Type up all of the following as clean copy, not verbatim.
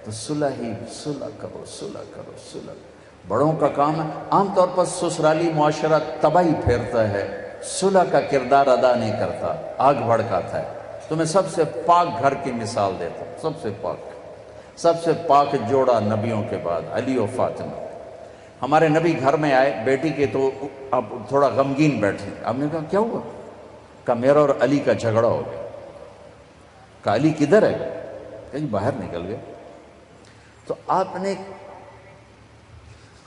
تو صلح کرو، صلح کرو، صلح۔ بڑوں کا کام ہے، عام طور پر سسرالی معاشرہ تباہی پھیرتا ہے، صلح کا کردار ادا نہیں کرتا، آگ بھڑکاتا ہے۔ تو میں سب سے پاک گھر کی مثال دیتا ہوں، سب سے پاک جوڑا نبیوں کے بعد علی و فاطمہ۔ ہمارے نبی گھر میں آئے، بیٹی کے تو اب تھوڑا غمگین بیٹھے، آپ نے کہا کیا ہوا؟ کہا میرا اور علی کا جھگڑا ہو گیا۔ کہا علی کدھر ہے؟ کہیں باہر نکل گئے۔ تو آپ نے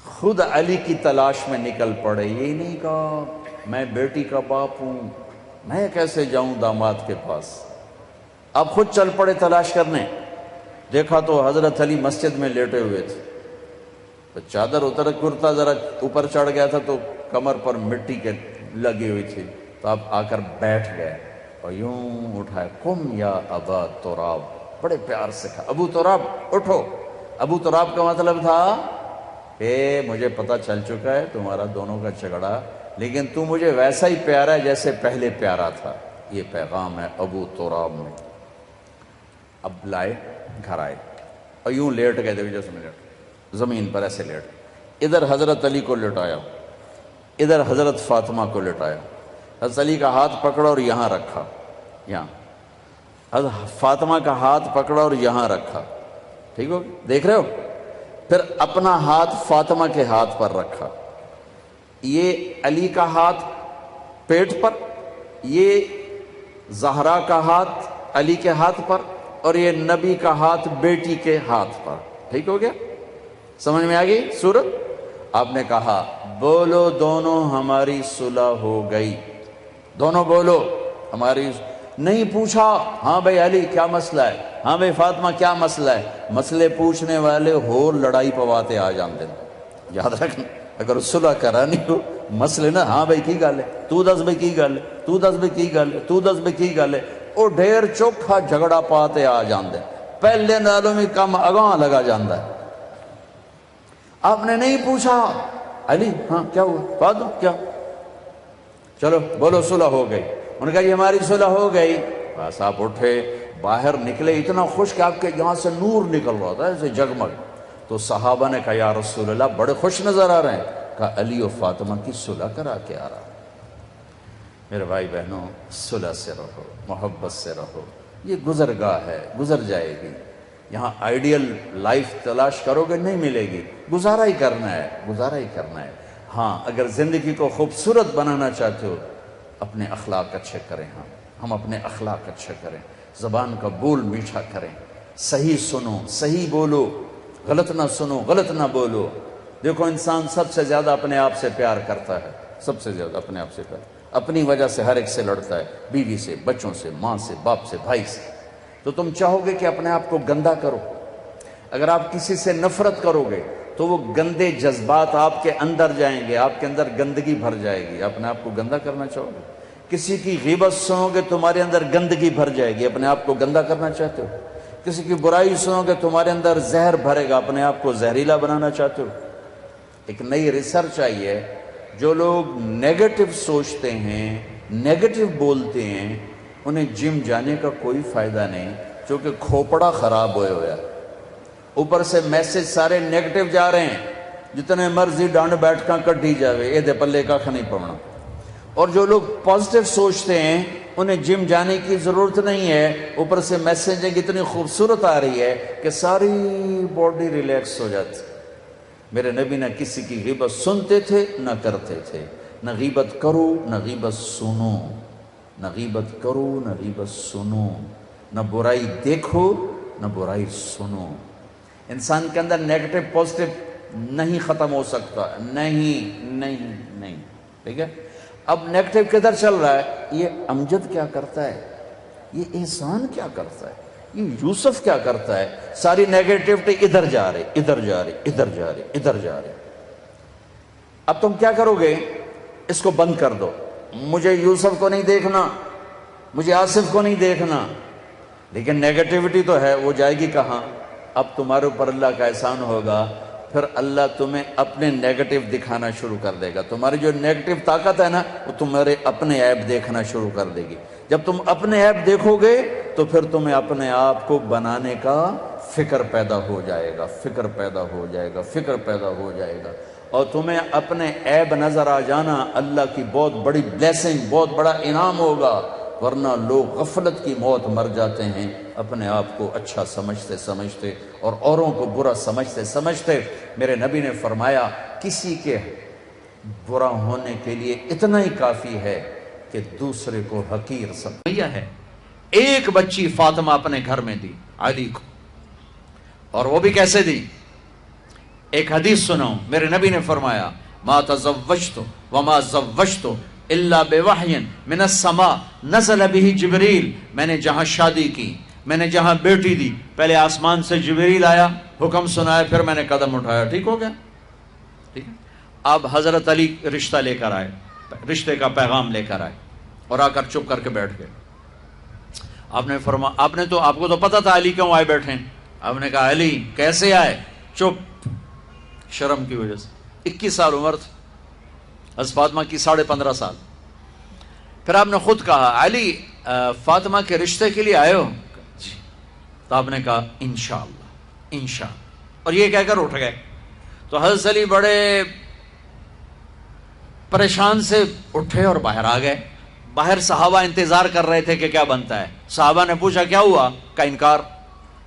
خود علی کی تلاش میں نکل پڑے، یہ نہیں کہا میں بیٹی کا باپ ہوں، میں کیسے جاؤں داماد کے پاس۔ آپ خود چل پڑے تلاش کرنے۔ دیکھا تو حضرت علی مسجد میں لیٹے ہوئے تھے، تو چادر اتر، کرتا ذرا اوپر چڑھ گیا تھا تو کمر پر مٹی کے لگی ہوئی تھی، تو آپ آ کر بیٹھ گئے اور یوں اٹھائے، قم یا ابا تراب، بڑے پیار سے کہا ابو تراب اٹھو۔ ابو تراب کا مطلب تھا کہ مجھے پتہ چل چکا ہے تمہارا دونوں کا جھگڑا، لیکن تو مجھے ویسا ہی پیارا ہے جیسے پہلے پیارا تھا، یہ پیغام ہے ابو تراب میں۔ اب لائے، گھر آئے اور یوں لیٹ گئے تھے جیسے میں لیٹ، زمین پر ایسے لیٹ، ادھر حضرت علی کو لٹایا، ادھر حضرت فاطمہ کو لٹایا، حضرت علی کا ہاتھ پکڑا اور یہاں رکھا، یہاں حضرت فاطمہ کا ہاتھ پکڑا اور یہاں رکھا، ٹھیک ہو، دیکھ رہے ہو؟ پھر اپنا ہاتھ فاطمہ کے ہاتھ پر رکھا، یہ علی کا ہاتھ پیٹ پر، یہ زہرا کا ہاتھ علی کے ہاتھ پر، اور یہ نبی کا ہاتھ بیٹی کے ہاتھ پر، ٹھیک ہو گیا؟ سمجھ میں آ گئی صورت؟ آپ نے کہا بولو دونوں ہماری صلح ہو گئی، دونوں بولو ہماری، نہیں پوچھا ہاں بھائی علی کیا مسئلہ ہے، ہاں بھائی فاطمہ کیا مسئلہ ہے، مسئلے پوچھنے والے ہو لڑائی پواتے آ جاندے، یاد رکھنا اگر صلح کرانی ہو مسئلے نا، ہاں بھائی کی گل ہے، تو دس بھائی کی گل ہے، تو دس بھائی کی گل ہے، تو دس بھائی کی گل ہے، وہ ڈھیر چوکھا جھگڑا پاتے آ جاندے، پہلے نالوں میں کم اگاں لگا جاندہ ہے۔ آپ نے نہیں پوچھا علی ہاں کیا ہوا، فاطمہ کیا، چلو بولو صلح ہو گئی، انہوں نے کہا یہ ہماری صلح ہو گئی، بس آپ اٹھے باہر نکلے، اتنا خوش کہ آپ کے یہاں سے نور نکل رہا تھا ایسے جگمگ، تو صحابہ نے کہا یا رسول اللہ بڑے خوش نظر آ رہے ہیں، کہا علی و فاطمہ کی صلح کرا کے آ رہا۔ میرے بھائی بہنوں، صلح سے رہو، محبت سے رہو، یہ گزرگاہ ہے، گزر جائے گی، یہاں آئیڈیل لائف تلاش کرو گے نہیں ملے گی، گزارا ہی کرنا ہے، گزارا ہی کرنا ہے۔ ہاں اگر زندگی کو خوبصورت بنانا چاہتے ہو اپنے اخلاق اچھے کریں، ہم اپنے اخلاق اچھے کریں، زبان کا بول میٹھا کریں، صحیح سنو صحیح بولو، غلط نہ سنو غلط نہ بولو۔ دیکھو انسان سب سے زیادہ اپنے آپ سے پیار کرتا ہے، سب سے زیادہ اپنے آپ سے پیار، اپنی وجہ سے ہر ایک سے لڑتا ہے، بیوی سے، بچوں سے، ماں سے، باپ سے، بھائی سے۔ تو تم چاہو گے کہ اپنے آپ کو گندا کرو، اگر آپ کسی سے نفرت کرو گے تو وہ گندے جذبات آپ کے اندر جائیں گے، آپ کے اندر گندگی بھر جائے گی، اپنے آپ کو گندا کرنا چاہو گے۔ کسی کی غیبت سنو گے تمہارے اندر گندگی بھر جائے گی، اپنے آپ کو گندا کرنا چاہتے ہو۔ کسی کی برائی سنو گے تمہارے اندر زہر بھرے گا، اپنے آپ کو زہریلا بنانا چاہتے ہو۔ ایک نئی ریسرچ آئی ہے، جو لوگ نیگیٹو سوچتے ہیں، نیگیٹو بولتے ہیں، انہیں جم جانے کا کوئی فائدہ نہیں، چونکہ کھوپڑا خراب ہوئے ہوا ہے، اوپر سے میسج سارے نیگیٹو جا رہے ہیں، جتنے مرضی ڈانڈ بیٹھ کٹی جاوے اے دے پلے کا نہیں پڑنا۔ اور جو لوگ پازیٹیو سوچتے ہیں انہیں جم جانے کی ضرورت نہیں ہے، اوپر سے میسیجنگ اتنی خوبصورت آ رہی ہے کہ ساری باڈی ریلیکس ہو جاتی۔ میرے نبی نہ کسی کی غیبت سنتے تھے نہ کرتے تھے، نہ غیبت کرو نہ غیبت سنو، نہ غیبت کرو نہ غیبت سنو، نہ برائی دیکھو نہ برائی سنو۔ انسان کے اندر نیگیٹو پازیٹیو نہیں ختم ہو سکتا، نہیں، ٹھیک ہے؟ اب نیگیٹو کدھر چل رہا ہے؟ یہ امجد کیا کرتا ہے، یہ احسان کیا کرتا ہے، یہ یوسف کیا کرتا ہے، ساری نیگیٹیوٹی ادھر جا رہی، ادھر جا رہی، ادھر جا رہی، ادھر جا رہی۔ اب تم کیا کرو گے؟ اس کو بند کر دو، مجھے یوسف کو نہیں دیکھنا، مجھے آصف کو نہیں دیکھنا، لیکن نیگیٹیوٹی تو ہے، وہ جائے گی کہاں؟ اب تمہارے اوپر اللہ کا احسان ہوگا، پھر اللہ تمہیں اپنے نیگیٹو دکھانا شروع کر دے گا۔ تمہاری جو نیگیٹو طاقت ہے نا، وہ تمہارے اپنے عیب دیکھنا شروع کر دے گی۔ جب تم اپنے عیب دیکھو گے تو پھر تمہیں اپنے آپ کو بنانے کا فکر پیدا ہو جائے گا، فکر پیدا ہو جائے گا، فکر پیدا ہو جائے گا، اور تمہیں اپنے عیب نظر آ جانا اللہ کی بہت بڑی بلیسنگ، بہت بڑا انعام ہوگا۔ ورنہ لوگ غفلت کی موت مر جاتے ہیں، اپنے آپ کو اچھا سمجھتے سمجھتے اور اوروں کو برا سمجھتے سمجھتے۔ میرے نبی نے فرمایا کسی کے برا ہونے کے لیے اتنا ہی کافی ہے کہ دوسرے کو حقیر سمجھا ہے۔ ایک بچی فاطمہ اپنے گھر میں دی علی کو، اور وہ بھی کیسے دی؟ ایک حدیث سنو، میرے نبی نے فرمایا ما تزوجت وما زوجت الا بوحی من السماء نزل به جبریل، میں نے جہاں شادی کی، میں نے جہاں بیٹی دی، پہلے آسمان سے جبریل آیا، حکم سنایا، پھر میں نے قدم اٹھایا، ٹھیک ہو گیا؟ ٹھیک ہے۔ اب حضرت علی رشتہ لے کر آئے، رشتے کا پیغام لے کر آئے، اور آ کر چپ کر کے بیٹھ گئے۔ آپ نے فرمایا، آپ کو تو پتا تھا علی کیوں آئے بیٹھے ہیں، آپ نے کہا علی کیسے آئے؟ چپ، شرم کی وجہ سے۔ 21 سال عمر تھی حضرت فاطمہ کی، 15.5 سال۔ پھر آپ نے خود کہا علی فاطمہ کے رشتے کے لیے آئے ہو؟ جی۔ تو آپ نے کہا انشاءاللہ انشاءاللہ، اور یہ کہہ کر اٹھ گئے۔ تو حضرت علی بڑے پریشان سے اٹھے اور باہر آ گئے۔ باہر صحابہ انتظار کر رہے تھے کہ کیا بنتا ہے۔ صحابہ نے پوچھا کیا ہوا؟ کا انکار۔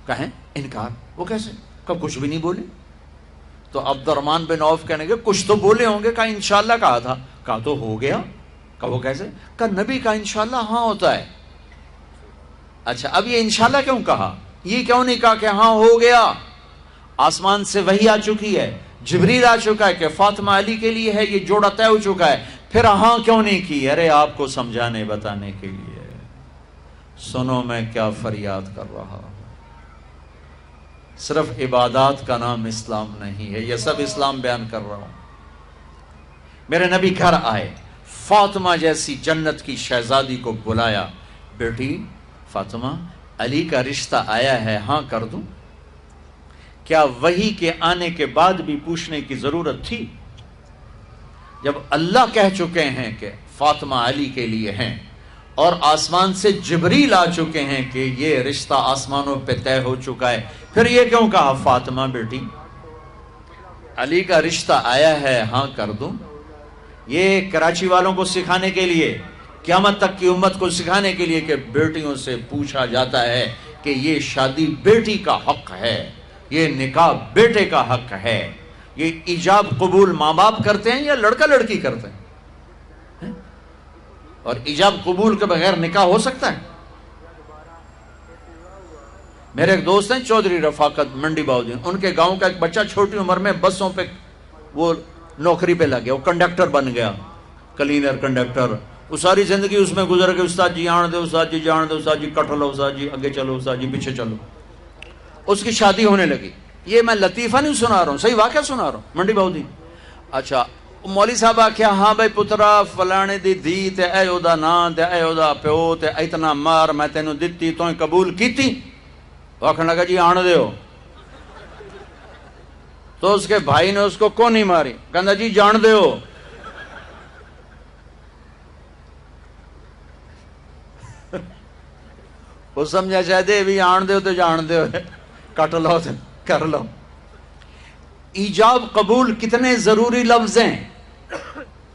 کہیں انکار؟ وہ کیسے؟ کہ کچھ بھی نہیں بولے۔ تو عبد الرحمن بن عوف کہنے کے کچھ تو بولے ہوں گے، کہا انشاءاللہ کہا تھا۔ کہا تو ہو گیا۔ کہا وہ کیسے؟ کہا نبی کا انشاءاللہ ہاں ہوتا ہے۔ اچھا اب یہ انشاءاللہ کیوں کہا؟ یہ کیوں نہیں کہا کہ ہاں ہو گیا؟ آسمان سے وحی آ چکی ہے، جبریل آ چکا ہے کہ فاطمہ علی کے لیے ہے، یہ جوڑا طے ہو چکا ہے، پھر ہاں کیوں نہیں کی؟ ارے آپ کو سمجھانے بتانے کے لیے۔ سنو میں کیا فریاد کر رہا ہوں، صرف عبادات کا نام اسلام نہیں ہے، یہ سب اسلام بیان کر رہا ہوں۔ میرے نبی گھر آئے، فاطمہ جیسی جنت کی شہزادی کو بلایا، بیٹی فاطمہ علی کا رشتہ آیا ہے، ہاں کر دوں؟ کیا وحی کے آنے کے بعد بھی پوچھنے کی ضرورت تھی؟ جب اللہ کہہ چکے ہیں کہ فاطمہ علی کے لیے ہیں، اور آسمان سے جبریل آ چکے ہیں کہ یہ رشتہ آسمانوں پہ طے ہو چکا ہے، پھر یہ کیوں کہا فاطمہ بیٹی علی کا رشتہ آیا ہے، ہاں کر دوں؟ یہ کراچی والوں کو سکھانے کے لیے، قیامت تک کی امت کو سکھانے کے لیے کہ بیٹیوں سے پوچھا جاتا ہے کہ یہ شادی بیٹی کا حق ہے، یہ نکاح بیٹے کا حق ہے۔ یہ ایجاب قبول ماں باپ کرتے ہیں یا لڑکا لڑکی کرتے ہیں؟ اور ایجاب قبول کے بغیر نکاح ہو سکتا ہے؟ میرے ایک دوست ہیں چودھری رفاقت منڈی باؤدین، ان کے گاؤں کا ایک بچہ چھوٹی عمر میں بسوں پہ وہ نوکری پہ لگ گیا، وہ کنڈکٹر بن گیا، کلینر کنڈکٹر۔ وہ ساری زندگی اس میں گزر گئی، استاد جی آن دے، استاد جی جان دے، استاد جی کٹھلو، استاد جی آگے چلو، استاد جی پیچھے چلو۔ اس کی شادی ہونے لگی، یہ میں لطیفہ نہیں سنا رہا ہوں، صحیح واقعہ سنا رہا ہوں، منڈی باؤدین۔ اچھا مولوی صاحب آکھیا ہاں بھائی پترا فلانے دی دھی تے اے او دا نام تے اے او دا پیو تے اتنا مار میں تینوں دتی تو قبول کیتی؟ وہ آکھنے لگا جی آن دیو۔ تو اس کے بھائی نے اس کو کونی ماری، کہندا جی جان دیو۔ وہ سمجھا شاید بھی آن دیو تو جان دیو، کٹ لو تو کر لو۔ ایجاب قبول کتنے ضروری لفظ ہیں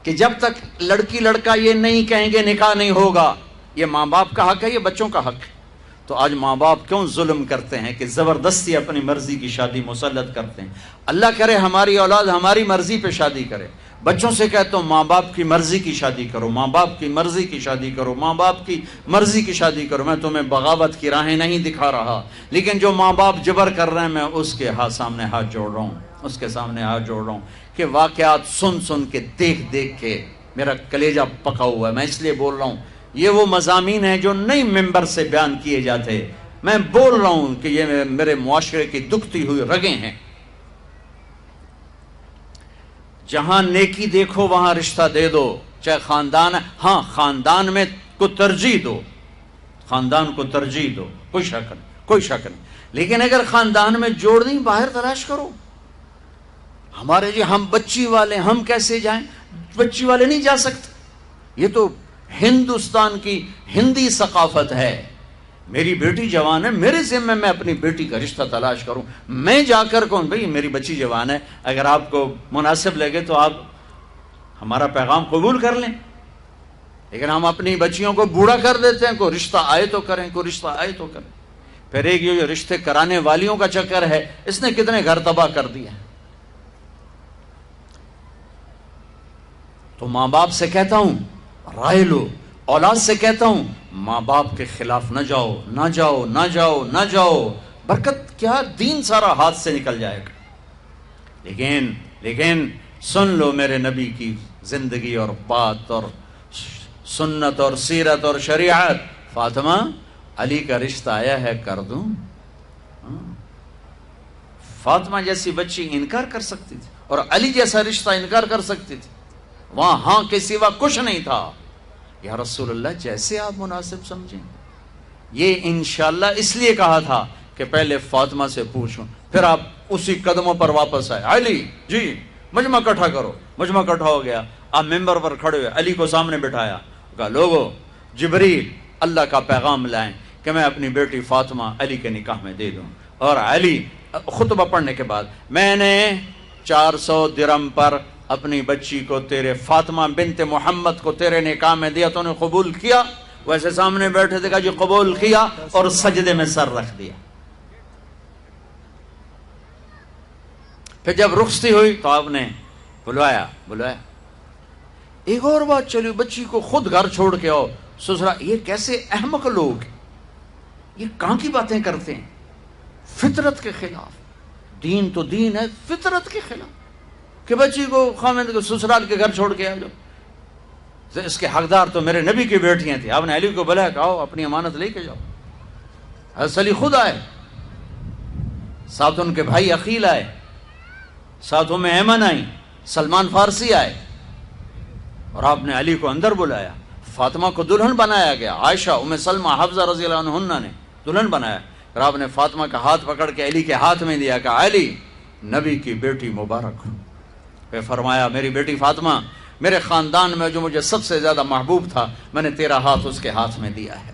کہ جب تک لڑکی لڑکا یہ نہیں کہیں گے نکاح نہیں ہوگا۔ یہ ماں باپ کا حق ہے، یہ بچوں کا حق ہے۔ تو آج ماں باپ کیوں ظلم کرتے ہیں کہ زبردستی اپنی مرضی کی شادی مسلط کرتے ہیں؟ اللہ کرے ہماری اولاد ہماری مرضی پہ شادی کرے۔ بچوں سے کہتا ہوں ماں باپ کی مرضی کی شادی کرو، ماں باپ کی مرضی کی شادی کرو، ماں باپ کی مرضی کی شادی کرو۔ میں تمہیں بغاوت کی راہیں نہیں دکھا رہا، لیکن جو ماں باپ جبر کر رہے ہیں میں اس کے سامنے ہاتھ جوڑ رہا ہوں، اس کے سامنے ہاتھ جوڑ رہا ہوں کہ واقعات سن سن کے دیکھ دیکھ کے میرا کلیجہ پکا ہوا ہے۔ میں اس لیے بول رہا ہوں یہ وہ مضامین ہیں جو نئی ممبر سے بیان کیے جاتے، میں بول رہا ہوں کہ یہ میرے معاشرے کی دکھتی ہوئی رگیں ہیں۔ جہاں نیکی دیکھو وہاں رشتہ دے دو، چاہے خاندان ہے، ہاں خاندان میں کو ترجیح دو، خاندان کو ترجیح دو، کوئی شک نہیں، کوئی شک نہیں، لیکن اگر خاندان میں جوڑ نہیں باہر تلاش کرو۔ ہمارے جی ہم بچی والے، ہم کیسے جائیں؟ بچی والے نہیں جا سکتے، یہ تو ہندوستان کی ہندی ثقافت ہے۔ میری بیٹی جوان ہے، میرے ذمہ میں اپنی بیٹی کا رشتہ تلاش کروں، میں جا کر کہوں بھئی میری بچی جوان ہے، اگر آپ کو مناسب لگے تو آپ ہمارا پیغام قبول کر لیں۔ لیکن ہم اپنی بچیوں کو بوڑھا کر دیتے ہیں، کوئی رشتہ آئے تو کریں، کوئی رشتہ آئے تو کریں۔ پھر ایک یہ رشتے کرانے والیوں کا چکر ہے، اس نے کتنے گھر تباہ کر دیا۔ تو ماں باپ سے کہتا ہوں رائے لو، اولاد سے کہتا ہوں ماں باپ کے خلاف نہ جاؤ، نہ جاؤ، نہ جاؤ، نہ جاؤ، برکت کیا، دین سارا ہاتھ سے نکل جائے گا۔ لیکن سن لو میرے نبی کی زندگی اور بات اور سنت اور سیرت اور شریعت، فاطمہ علی کا رشتہ آیا ہے کر دوں؟ فاطمہ جیسی بچی انکار کر سکتی تھی اور علی جیسا رشتہ انکار کر سکتی تھی، وہاں ہاں کے سوا کچھ نہیں تھا۔ یا رسول اللہ جیسے آپ مناسب سمجھیں۔ یہ انشاءاللہ اس لیے کہا تھا کہ پہلے فاطمہ سے پوچھوں، پھر آپ اسی قدموں پر واپس آئے۔ علی جی مجمع اکٹھا کرو، مجمع اکٹھا ہو گیا، آپ ممبر پر کھڑے ہوئے، علی کو سامنے بٹھایا، کہا لوگو جبریل اللہ کا پیغام لائیں کہ میں اپنی بیٹی فاطمہ علی کے نکاح میں دے دوں۔ اور علی خطبہ پڑھنے کے بعد، میں نے 400 درم پر اپنی بچی کو تیرے فاطمہ بنت محمد کو تیرے نکاح میں دیا، تو نے قبول کیا؟ ویسے سامنے بیٹھے تھے، کہا جی قبول کیا، اور سجدے میں سر رکھ دیا۔ پھر جب رخصتی ہوئی تو آپ نے بلوایا۔ ایک اور بات چلی، بچی کو خود گھر چھوڑ کے آؤ سسرال۔ یہ کیسے احمق لوگ، یہ کہاں کی باتیں کرتے ہیں؟ فطرت کے خلاف۔ دین تو دین ہے، فطرت کے خلاف کہ بچی کو خامد کو سسرال کے گھر چھوڑ کے آ جاؤ۔ اس کے حقدار تو میرے نبی کی بیٹیاں تھیں۔ آپ نے علی کو بلایا، کہا اپنی امانت لے کے جاؤ۔ حضرت علی خود آئے، ساتھ ان کے بھائی عقیل آئے، ساتھ میں ایمن آئی، سلمان فارسی آئے، اور آپ نے علی کو اندر بلایا۔ فاطمہ کو دلہن بنایا گیا، عائشہ، ام سلمہ، حفصہ رضی اللہ عنہن نے دلہن بنایا، اور آپ نے فاطمہ کا ہاتھ پکڑ کے علی کے ہاتھ میں دیا، کہا علی نبی کی بیٹی مبارک ہو۔ پھر فرمایا میری بیٹی فاطمہ، میرے خاندان میں جو مجھے سب سے زیادہ محبوب تھا، میں نے تیرا ہاتھ اس کے ہاتھ میں دیا ہے۔